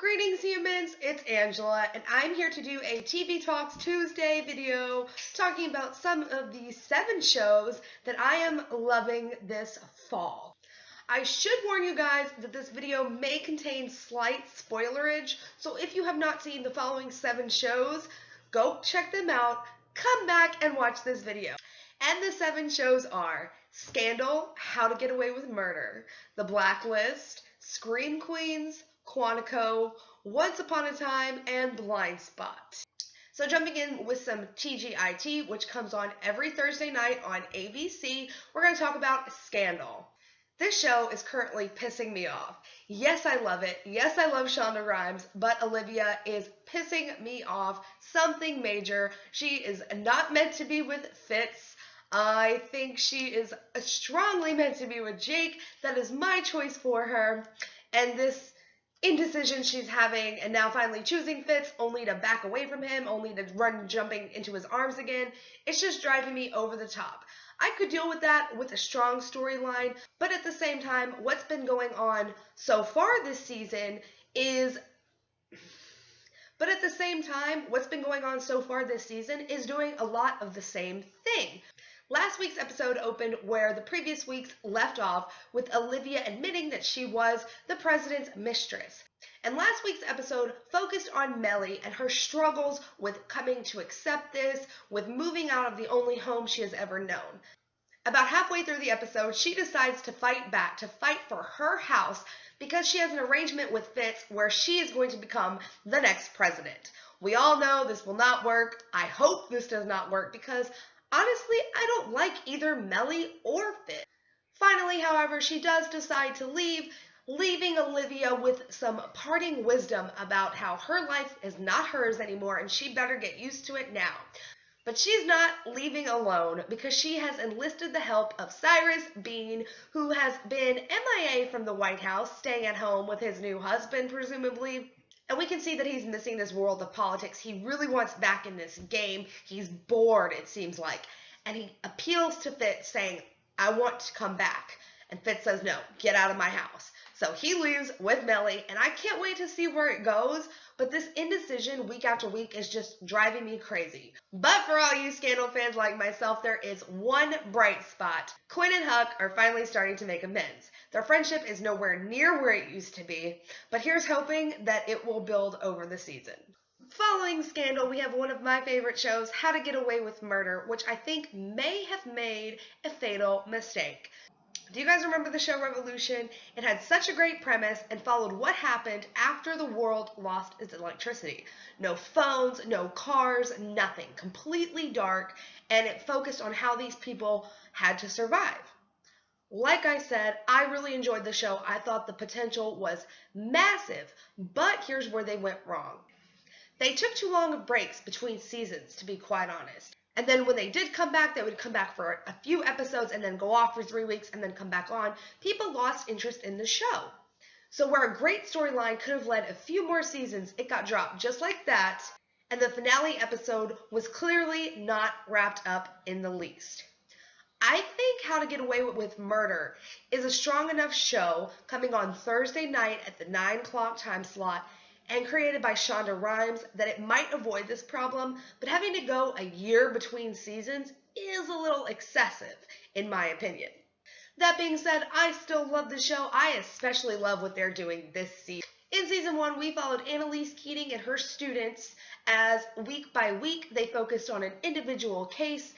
Greetings humans, it's Angela, and I'm here to do a TV Talks Tuesday video talking about some of the 7 shows that I am loving this fall. I should warn you guys that this video may contain slight spoilerage, so if you have not seen the following 7 shows, go check them out, come back and watch this video. And the 7 shows are Scandal, How to Get Away with Murder, The Blacklist, Scream Queens, Quantico, Once Upon a Time, and Blind Spot. So jumping in with some TGIT, which comes on every Thursday night on ABC, we're going to talk about Scandal. This show is currently pissing me off. Yes, I love it. Yes, I love Shonda Rhimes, but Olivia is pissing me off. Something major. She is not meant to be with Fitz. I think she is strongly meant to be with Jake. That is my choice for her. And this indecision she's having and now finally choosing Fitz only to back away from him, only to run jumping into his arms again, it's just driving me over the top. I could deal with that with a strong storyline, but at the same time, what's been going on so far this season is doing a lot of the same thing. Last week's episode opened where the previous weeks left off with Olivia admitting that she was the president's mistress. And last week's episode focused on Mellie and her struggles with coming to accept this, with moving out of the only home she has ever known. About halfway through the episode, she decides to fight back, to fight for her house, because she has an arrangement with Fitz where she is going to become the next president. We all know this will not work. I hope this does not work because honestly, I don't like either Mellie or Fitz. Finally, however, she does decide to leave, leaving Olivia with some parting wisdom about how her life is not hers anymore and she better get used to it now. But she's not leaving alone because she has enlisted the help of Cyrus Bean, who has been MIA from the White House, staying at home with his new husband, presumably. And we can see that he's missing this world of politics. He really wants back in this game. He's bored, it seems like. And he appeals to Fitz saying, I want to come back. And Fitz says, no, get out of my house. So he leaves with Mellie, and I can't wait to see where it goes. But this indecision week after week is just driving me crazy. But for all you Scandal fans like myself, there is one bright spot. Quinn and Huck are finally starting to make amends. Their friendship is nowhere near where it used to be, but here's hoping that it will build over the season. Following Scandal, we have one of my favorite shows, How to Get Away with Murder, which I think may have made a fatal mistake. Do you guys remember the show Revolution? It had such a great premise and followed what happened after the world lost its electricity. No phones, no cars, nothing. Completely dark, and it focused on how these people had to survive. Like I said, I really enjoyed the show. I thought the potential was massive, but here's where they went wrong. They took too long of breaks between seasons, to be quite honest. And then when they did come back, they would come back for a few episodes and then go off for 3 weeks and then come back on. People lost interest in the show. So where a great storyline could have led a few more seasons, it got dropped just like that. And the finale episode was clearly not wrapped up in the least. I think How to Get Away with Murder is a strong enough show coming on Thursday night at the 9 o'clock time slot and created by Shonda Rhimes that it might avoid this problem, but having to go a year between seasons is a little excessive, in my opinion. That being said, I still love the show. I especially love what they're doing this season. In season 1, we followed Annalise Keating and her students as week by week they focused on an individual case,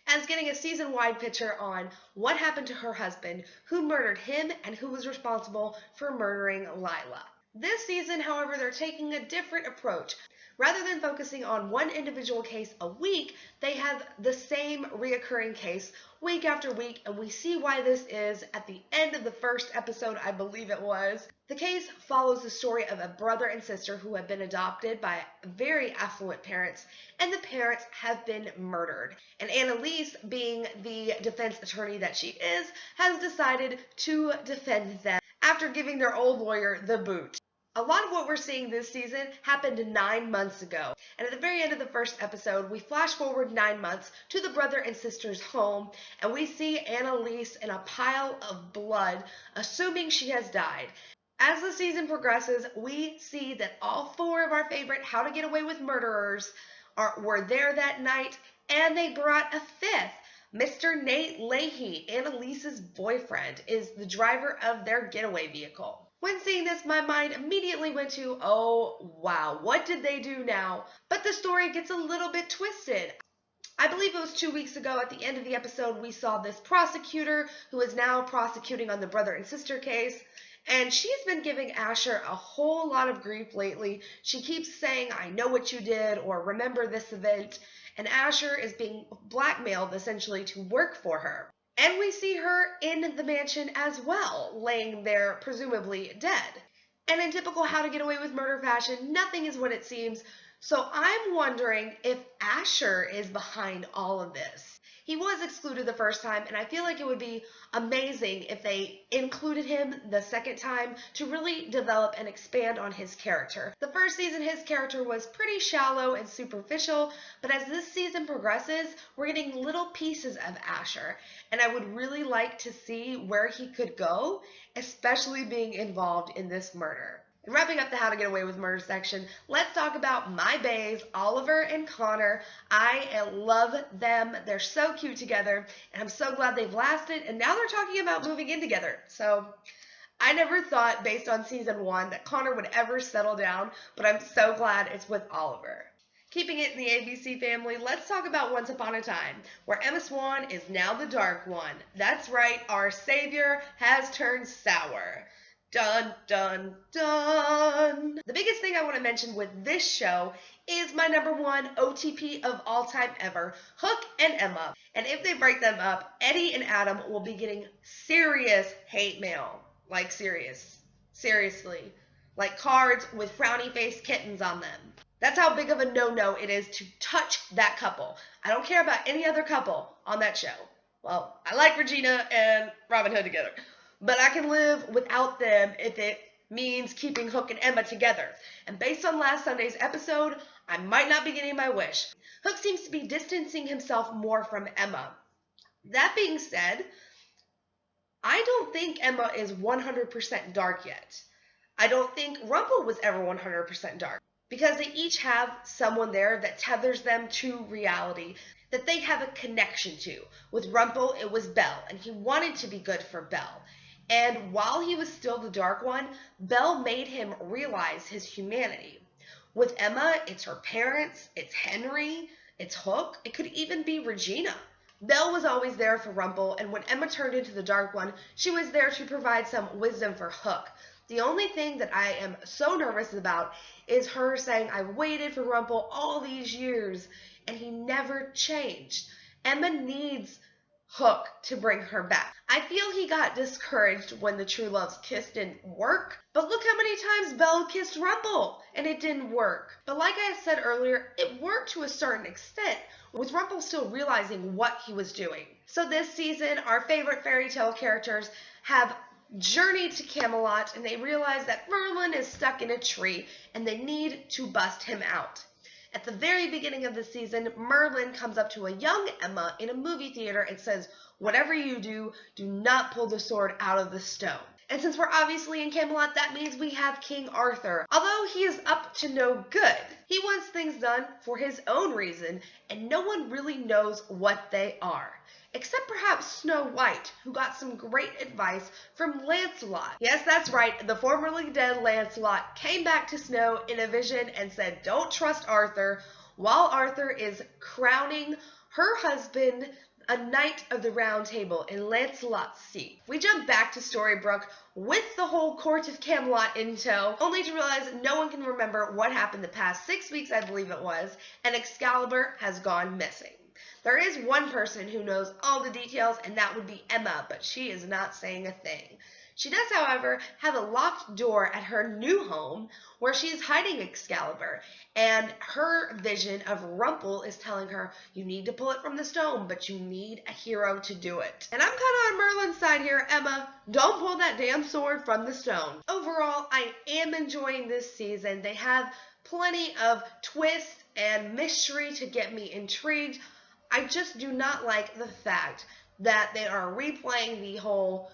as getting a season-wide picture on what happened to her husband, who murdered him, and who was responsible for murdering Lila. This season, however, they're taking a different approach. Rather than focusing on one individual case a week, they have the same reoccurring case week after week, and we see why this is at the end of the first episode, I believe it was. The case follows the story of a brother and sister who have been adopted by very affluent parents, and the parents have been murdered. And Annalise, being the defense attorney that she is, has decided to defend them after giving their old lawyer the boot. A lot of what we're seeing this season happened 9 months ago, and at the very end of the first episode, we flash forward 9 months to the brother and sister's home, and we see Annalise in a pile of blood, assuming she has died. As the season progresses, we see that all four of our favorite How to Get Away with Murderers were there that night, and they brought a fifth. Mr. Nate Leahy, Annalise's boyfriend, is the driver of their getaway vehicle. When seeing this, my mind immediately went to, oh wow, what did they do now? But the story gets a little bit twisted. I believe it was 2 weeks ago at the end of the episode, we saw this prosecutor who is now prosecuting on the brother and sister case. And she's been giving Asher a whole lot of grief lately. She keeps saying, I know what you did, or remember this event. And Asher is being blackmailed essentially to work for her. And we see her in the mansion as well, laying there presumably dead. And in typical How to Get Away with Murder fashion, nothing is what it seems. So I'm wondering if Asher is behind all of this. He was excluded the first time, and I feel like it would be amazing if they included him the second time to really develop and expand on his character. The first season, his character was pretty shallow and superficial, but as this season progresses, we're getting little pieces of Asher, and I would really like to see where he could go, especially being involved in this murder. And wrapping up the How to Get Away with Murder section, let's talk about my baes, Oliver and Connor. I love them. They're so cute together, and I'm so glad they've lasted, and now they're talking about moving in together. So I never thought, based on season 1, that Connor would ever settle down, but I'm so glad it's with Oliver. Keeping it in the ABC family, let's talk about Once Upon a Time, where Emma Swan is now the Dark One. That's right, our savior has turned sour. Dun, dun, dun. The biggest thing I want to mention with this show is my #1 OTP of all time ever, Hook and Emma. And if they break them up, Eddie and Adam will be getting serious hate mail. Like seriously. Like cards with frowny face kittens on them. That's how big of a no-no it is to touch that couple. I don't care about any other couple on that show. Well, I like Regina and Robin Hood together. But I can live without them if it means keeping Hook and Emma together. And based on last Sunday's episode, I might not be getting my wish. Hook seems to be distancing himself more from Emma. That being said, I don't think Emma is 100% dark yet. I don't think Rumple was ever 100% dark. Because they each have someone there that tethers them to reality, that they have a connection to. With Rumple, it was Belle, and he wanted to be good for Belle. And while he was still the Dark One, Belle made him realize his humanity. With Emma, it's her parents, it's Henry, it's Hook, it could even be Regina. Belle was always there for Rumple, and when Emma turned into the Dark One, she was there to provide some wisdom for Hook. The only thing that I am so nervous about is her saying, I waited for Rumple all these years, and he never changed. Emma needs Hook to bring her back. I feel he got discouraged when the True Loves kiss didn't work, but look how many times Belle kissed Rumple, and it didn't work. But like I said earlier, it worked to a certain extent, with Rumple still realizing what he was doing. So this season, our favorite fairy tale characters have journeyed to Camelot, and they realize that Merlin is stuck in a tree, and they need to bust him out. At the very beginning of the season, Merlin comes up to a young Emma in a movie theater and says, whatever you do, do not pull the sword out of the stone. And since we're obviously in Camelot, that means we have King Arthur. Although he is up to no good, he wants things done for his own reason, and no one really knows what they are. Except perhaps Snow White, who got some great advice from Lancelot. Yes, that's right, the formerly dead Lancelot came back to Snow in a vision and said, don't trust Arthur, while Arthur is crowning her husband a Knight of the Round Table in Lancelot's seat. We jump back to Storybrooke with the whole court of Camelot in tow, only to realize no one can remember what happened the past 6 weeks, I believe it was, and Excalibur has gone missing. There is one person who knows all the details, and that would be Emma, but she is not saying a thing. She does, however, have a locked door at her new home where she is hiding Excalibur, and her vision of Rumple is telling her, you need to pull it from the stone, but you need a hero to do it. And I'm kind of on Merlin's side here, Emma. Don't pull that damn sword from the stone. Overall, I am enjoying this season. They have plenty of twists and mystery to get me intrigued. I just do not like the fact that they are replaying the whole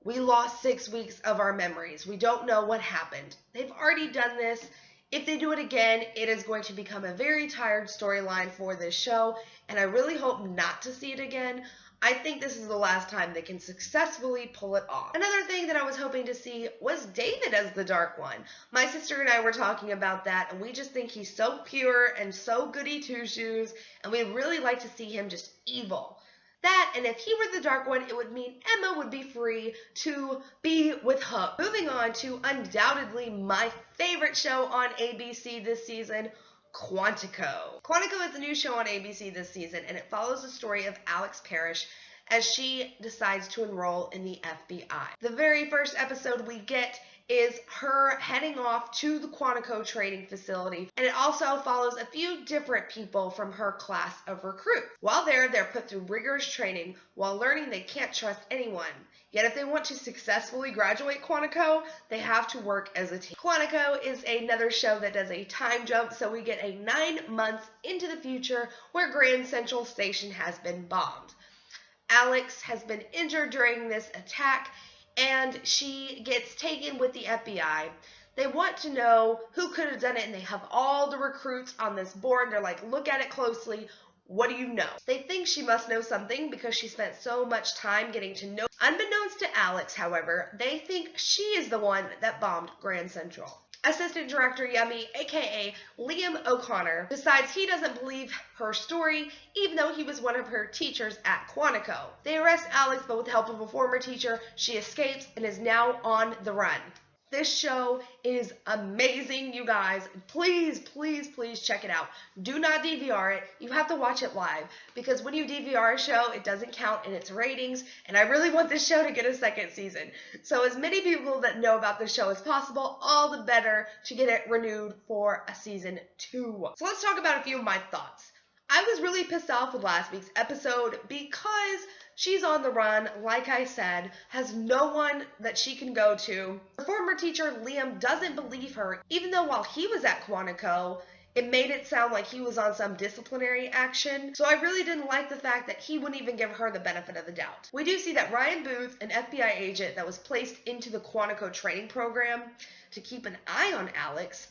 We lost 6 weeks of our memories. We don't know what happened. They've already done this. If they do it again, it is going to become a very tired storyline for this show, and I really hope not to see it again. I think this is the last time they can successfully pull it off. Another thing that I was hoping to see was David as the Dark One. My sister and I were talking about that, and we just think he's so pure and so goody two-shoes, and we'd really like to see him just evil. That, and if he were the Dark One, it would mean Emma would be free to be with Hook. Moving on to undoubtedly my favorite show on ABC this season, Quantico. Quantico is a new show on ABC this season, and it follows the story of Alex Parrish as she decides to enroll in the FBI. The very first episode we get is her heading off to the Quantico training facility, and it also follows a few different people from her class of recruits. While there, they're put through rigorous training while learning they can't trust anyone. Yet if they want to successfully graduate Quantico, they have to work as a team. Quantico is another show that does a time jump, so we get a 9 months into the future where Grand Central Station has been bombed. Alex has been injured during this attack, and she gets taken with the FBI. They want to know who could have done it, and they have all the recruits on this board. They're like, look at it closely. What do you know? They think she must know something because she spent so much time getting to know. Unbeknownst to Alex, however, they think she is the one that bombed Grand Central. Assistant Director Yummy, aka Liam O'Connor, decides he doesn't believe her story, even though he was one of her teachers at Quantico. They arrest Alex, but with the help of a former teacher, she escapes and is now on the run. This show is amazing, you guys. Please, please, please check it out. Do not DVR it. You have to watch it live, because when you DVR a show, it doesn't count in its ratings, and I really want this show to get a second season. So as many people that know about this show as possible, all the better to get it renewed for a season 2. So let's talk about a few of my thoughts. I was really pissed off with last week's episode because she's on the run, like I said, has no one that she can go to. Her former teacher, Liam, doesn't believe her, even though while he was at Quantico, it made it sound like he was on some disciplinary action. So I really didn't like the fact that he wouldn't even give her the benefit of the doubt. We do see that Ryan Booth, an FBI agent that was placed into the Quantico training program to keep an eye on Alex,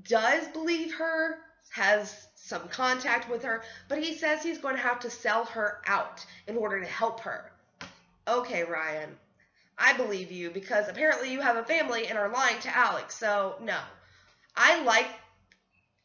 does believe her, has some contact with her, but he says he's going to have to sell her out in order to help her. Okay, Ryan, I believe you because apparently you have a family and are lying to Alex, so no. I like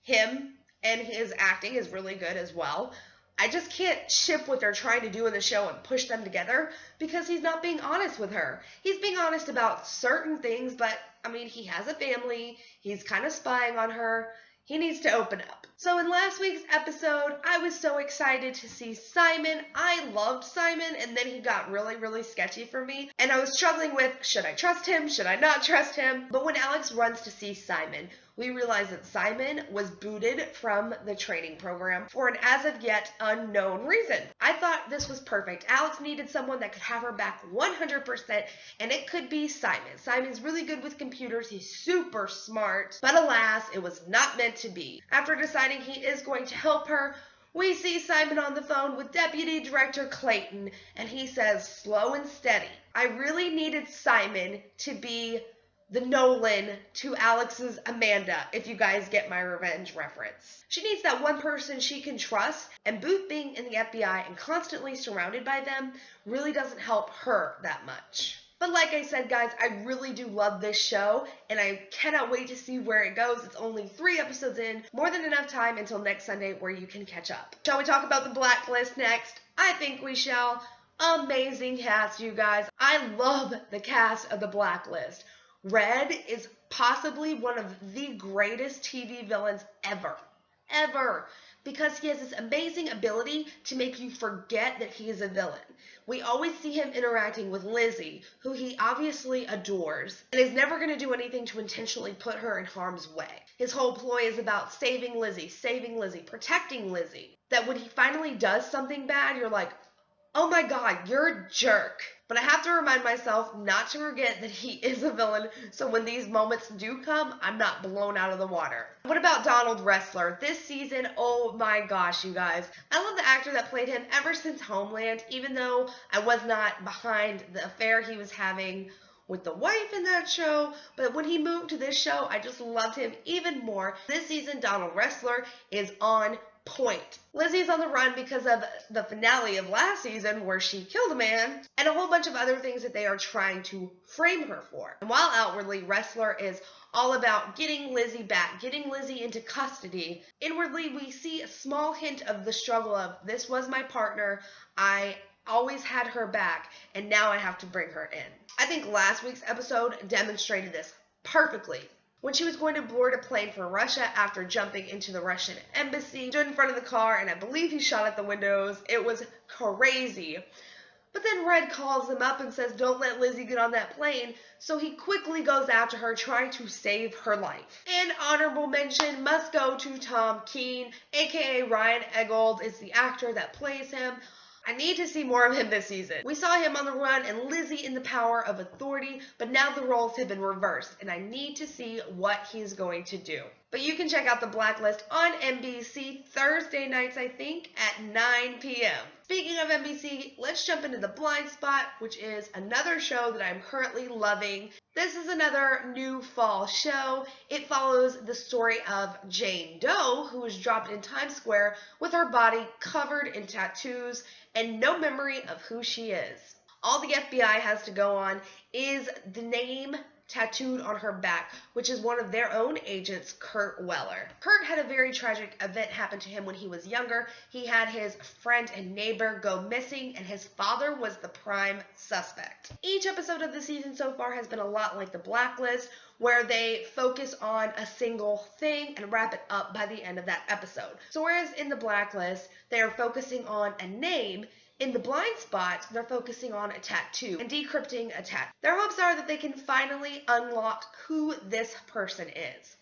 him, and his acting is really good as well. I just can't ship what they're trying to do in the show and push them together because he's not being honest with her. He's being honest about certain things, but, I mean, he has a family. He's kind of spying on her. He needs to open up. So in last week's episode, I was so excited to see Simon. I loved Simon, and then he got really, really sketchy for me. And I was struggling with, should I trust him? Should I not trust him? But when Alex runs to see Simon, we realize that Simon was booted from the training program for an as of yet unknown reason. I thought this was perfect. Alex needed someone that could have her back 100%, and it could be Simon. Simon's really good with computers. He's super smart. But alas, it was not meant to be. After deciding he is going to help her, we see Simon on the phone with Deputy Director Clayton, and he says, slow and steady. I really needed Simon to be the Nolan to Alex's Amanda, if you guys get my revenge reference. She needs that one person she can trust, and Booth being in the FBI and constantly surrounded by them really doesn't help her that much. But like I said, guys, I really do love this show, and I cannot wait to see where it goes. It's only 3 episodes in, more than enough time until next Sunday where you can catch up. Shall we talk about the Blacklist next? I think we shall. Amazing cast, you guys. I love the cast of the Blacklist. Red is possibly one of the greatest TV villains ever, because he has this amazing ability to make you forget that he is a villain. We always see him interacting with Lizzie, who he obviously adores, and is never going to do anything to intentionally put her in harm's way. His whole ploy is about saving Lizzie, protecting Lizzie. That when he finally does something bad, you're like, oh my god, you're a jerk. But I have to remind myself not to forget that he is a villain, so when these moments do come, I'm not blown out of the water. What about Donald Wrestler? This season, oh my gosh, you guys. I love the actor that played him ever since Homeland, even though I was not behind the affair he was having with the wife in that show, but when he moved to this show, I just loved him even more. This season, Donald Wrestler is on point. Lizzie is on the run because of the finale of last season where she killed a man and a whole bunch of other things that they are trying to frame her for. And while outwardly, Wrestler is all about getting Lizzie back, getting Lizzie into custody. Inwardly, we see a small hint of the struggle of, this was my partner, I always had her back, and now I have to bring her in. I think last week's episode demonstrated this perfectly. When she was going to board a plane for Russia after jumping into the Russian embassy, stood in front of the car, and I believe he shot at the windows. It was crazy. But then Red calls him up and says, don't let Lizzie get on that plane, so he quickly goes after her, trying to save her life. An honorable mention must go to Tom Keene, aka Ryan Eggold is the actor that plays him. I need to see more of him this season. We saw him on the run and Lizzie in the power of authority, but now the roles have been reversed, and I need to see what he's going to do. But you can check out the Blacklist on NBC Thursday nights, I think, at 9 p.m. Speaking of NBC, let's jump into The Blind Spot, which is another show that I'm currently loving. This is another new fall show. It follows the story of Jane Doe, who was dropped in Times Square with her body covered in tattoos and no memory of who she is. All the FBI has to go on is the name tattooed on her back, which is one of their own agents, Kurt Weller. Kurt had a very tragic event happen to him when he was younger. He had his friend and neighbor go missing, and his father was the prime suspect. Each episode of the season so far has been a lot like The Blacklist, where they focus on a single thing and wrap it up by the end of that episode. So whereas in The Blacklist, they are focusing on a name, in The Blind Spot, they're focusing on a tattoo and decrypting a tattoo. Their hopes are that they can finally unlock who this person is.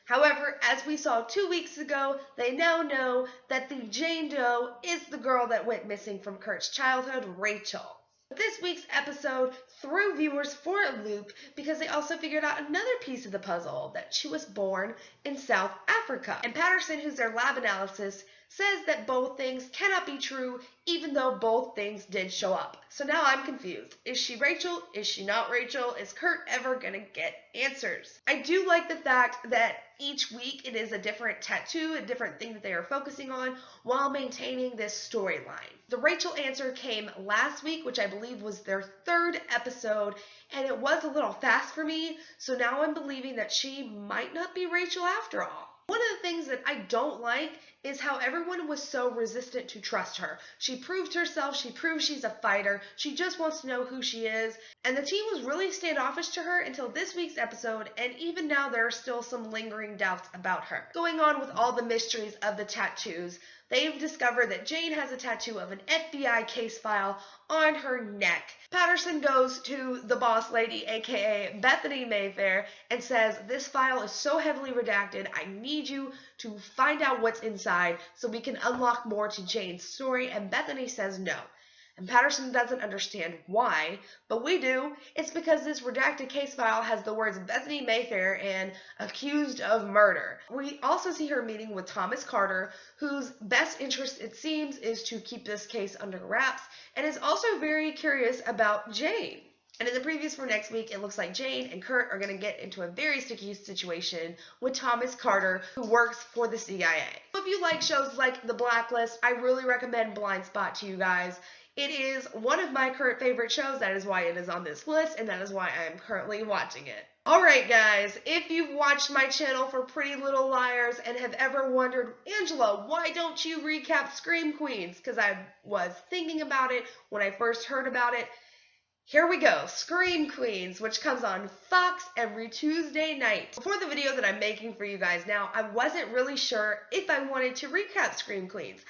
However, as we saw 2 weeks ago, they now know that the Jane Doe is the girl that went missing from Kurt's childhood, Rachel. This week's episode threw viewers for a loop because they also figured out another piece of the puzzle, that she was born in South Africa. And Patterson, who's their lab analysis, says that both things cannot be true, even though both things did show up. So now I'm confused. Is she Rachel? Is she not Rachel? Is Kurt ever gonna get answers? I do like the fact that each week it is a different tattoo, a different thing that they are focusing on, while maintaining this storyline. The Rachel answer came last week, which I believe was their 3rd episode, and it was a little fast for me, so now I'm believing that she might not be Rachel after all. One of the things that I don't like is how everyone was so resistant to trust her. She proved herself, she proved she's a fighter, she just wants to know who she is, and the team was really standoffish to her until this week's episode, and even now there are still some lingering doubts about her. Going on with all the mysteries of the tattoos, they've discovered that Jane has a tattoo of an FBI case file on her neck. Patterson goes to the boss lady, aka Bethany Mayfair, and says, this file is so heavily redacted, I need you to find out what's inside so we can unlock more to Jane's story, and Bethany says no. And Patterson doesn't understand why, but we do. It's because this redacted case file has the words Bethany Mayfair and accused of murder. We also see her meeting with Thomas Carter, whose best interest, it seems, is to keep this case under wraps, and is also very curious about Jane. And in the previews for next week, it looks like Jane and Kurt are going to get into a very sticky situation with Thomas Carter, who works for the CIA. So if you like shows like The Blacklist, I really recommend Blind Spot to you guys. It is one of my current favorite shows. That is why it is on this list, and that is why I am currently watching it. Alright guys, if you've watched my channel for Pretty Little Liars and have ever wondered, Angela, why don't you recap Scream Queens? Because I was thinking about it when I first heard about it. Here we go, Scream Queens, which comes on Fox every Tuesday night. Before the video that I'm making for you guys now, I wasn't really sure if I wanted to recap Scream Queens.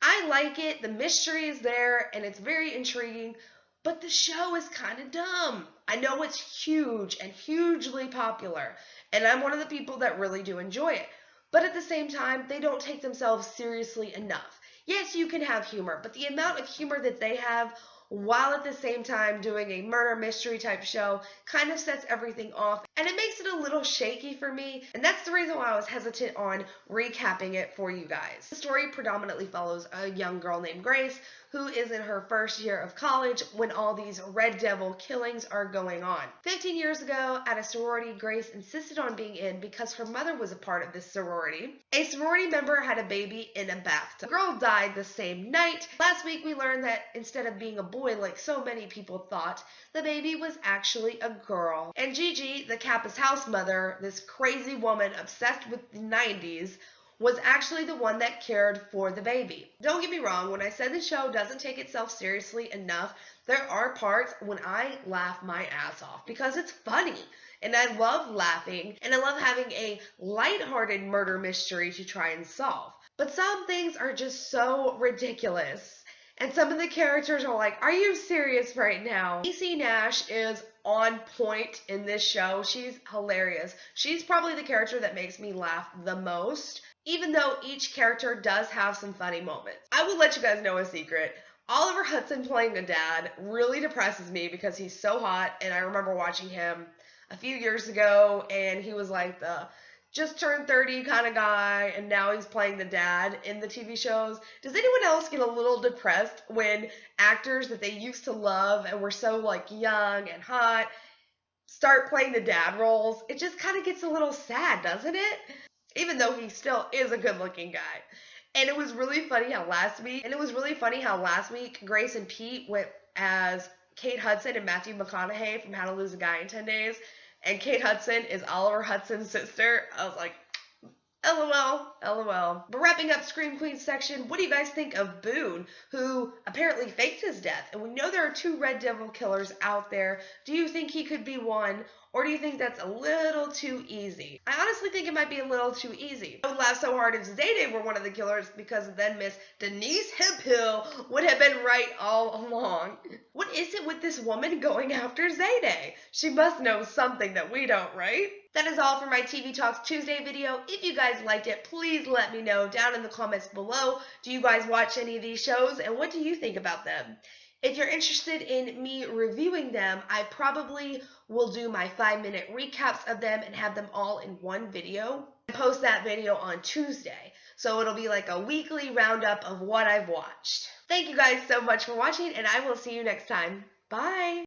I like it, the mystery is there, and it's very intriguing, but the show is kind of dumb. I know it's huge and hugely popular, and I'm one of the people that really do enjoy it. But at the same time, they don't take themselves seriously enough. Yes, you can have humor, but the amount of humor that they have while at the same time doing a murder mystery type show kind of sets everything off, and it makes it a little shaky for me, and that's the reason why I was hesitant on recapping it for you guys. The story predominantly follows a young girl named Grace who is in her first year of college when all these Red Devil killings are going on. 15 years ago, at a sorority, Grace insisted on being in because her mother was a part of this sorority. A sorority member had a baby in a bathtub. The girl died the same night. Last week, we learned that instead of being a boy like so many people thought, the baby was actually a girl. And Gigi, the Kappa's house mother, this crazy woman obsessed with the 90s, was actually the one that cared for the baby. Don't get me wrong, when I said the show doesn't take itself seriously enough, there are parts when I laugh my ass off because it's funny. And I love laughing, and I love having a lighthearted murder mystery to try and solve. But some things are just so ridiculous. And some of the characters are like, are you serious right now? Niecy Nash is on point in this show. She's hilarious. She's probably the character that makes me laugh the most, even though each character does have some funny moments. I will let you guys know a secret. Oliver Hudson playing the dad really depresses me because he's so hot, and I remember watching him a few years ago, and he was like the just turned 30 kind of guy, and now he's playing the dad in the TV shows. Does anyone else get a little depressed when actors that they used to love and were so like young and hot start playing the dad roles? It just kind of gets a little sad, doesn't it? Even though he still is a good-looking guy. And it was really funny how last week Grace and Pete went as Kate Hudson and Matthew McConaughey from How to Lose a Guy in 10 Days. And Kate Hudson is Oliver Hudson's sister. I was like, LOL, LOL. But wrapping up Scream Queens section, what do you guys think of Boone, who apparently faked his death? And we know there are 2 Red Devil killers out there. Do you think he could be one? Or do you think that's a little too easy? I honestly think it might be a little too easy. I would laugh so hard if Zayday were one of the killers, because then Miss Denise Hemphill would have been right all along. What is it with this woman going after Zayday? She must know something that we don't, right? That is all for my TV Talks Tuesday video. If you guys liked it, please let me know down in the comments below. Do you guys watch any of these shows, and what do you think about them? If you're interested in me reviewing them, I probably will do my 5-minute recaps of them and have them all in one video and post that video on Tuesday. So it'll be like a weekly roundup of what I've watched. Thank you guys so much for watching, and I will see you next time. Bye!